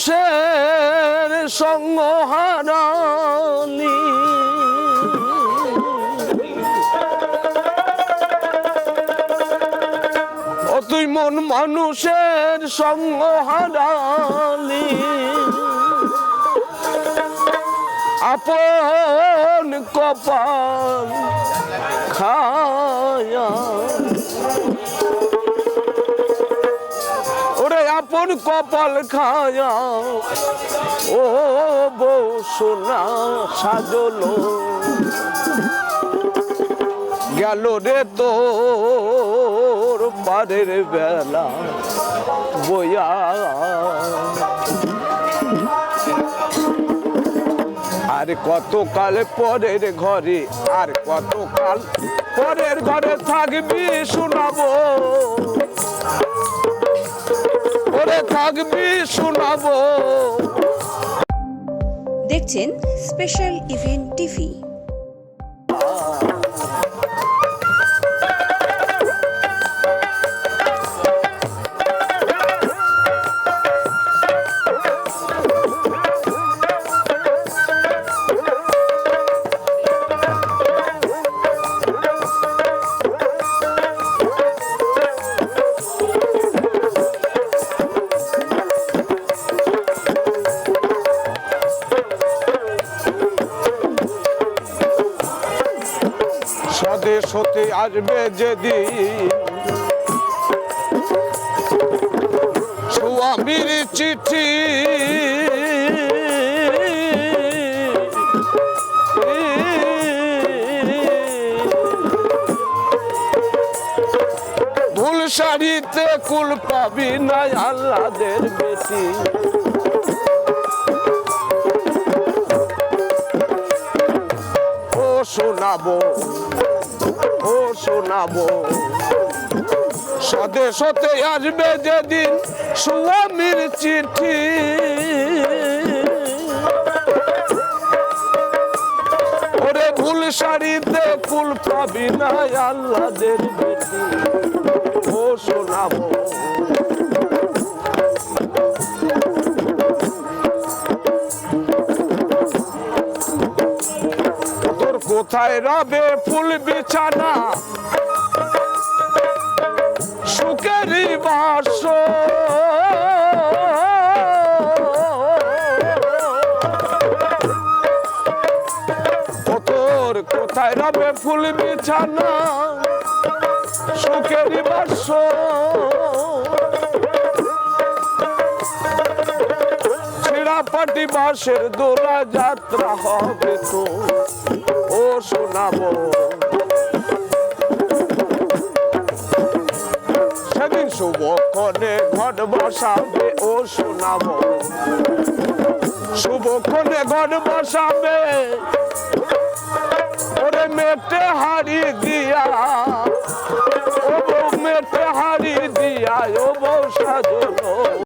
মানুষের সঙ্গ হারালি ও তুই মন মানুষের সঙ্গ হারালি আপন কপাল খায়া ওরে আপন কপাল খায়া ও বউ সোনা সাজলো গেল রে তোর পারের বেলা বইয়া আর কতকাল পরের ঘরে আর কতকাল পরের ঘরে থাকবি শোনাবো ওরে থাকবি শোনাবো। দেখছেন স্পেশাল ইভেন্ট টিভি। স্বদেশ হতে আসবে যেদিন স্বামীর চিঠি ভুল শাড়িতে কুল পাবি না আল্লাদের বেশি ও শোনাবো ও শোনাবো স্বদেশ হতে আসবে যেদিন স্বামীর চিঠি ওরে ভুল শাড়িতে ফুল পাবি না আল্লাদের বেটি ও শোনাবো তোর কোথায় রবে ফুল বিছানা সুখেরই বাস তোর কোথায় রবে ফুল বিছানা সুখেরই বাস ছিড়াপাটি বাঁশের দোলা যাত্রা হবে তো ও শোনাবো সেদিন শুভক্ষণে ঘট বসাবে ও শোনাবো শুভক্ষণে ঘট বসাবে ওরে মেটে হারি দিয়া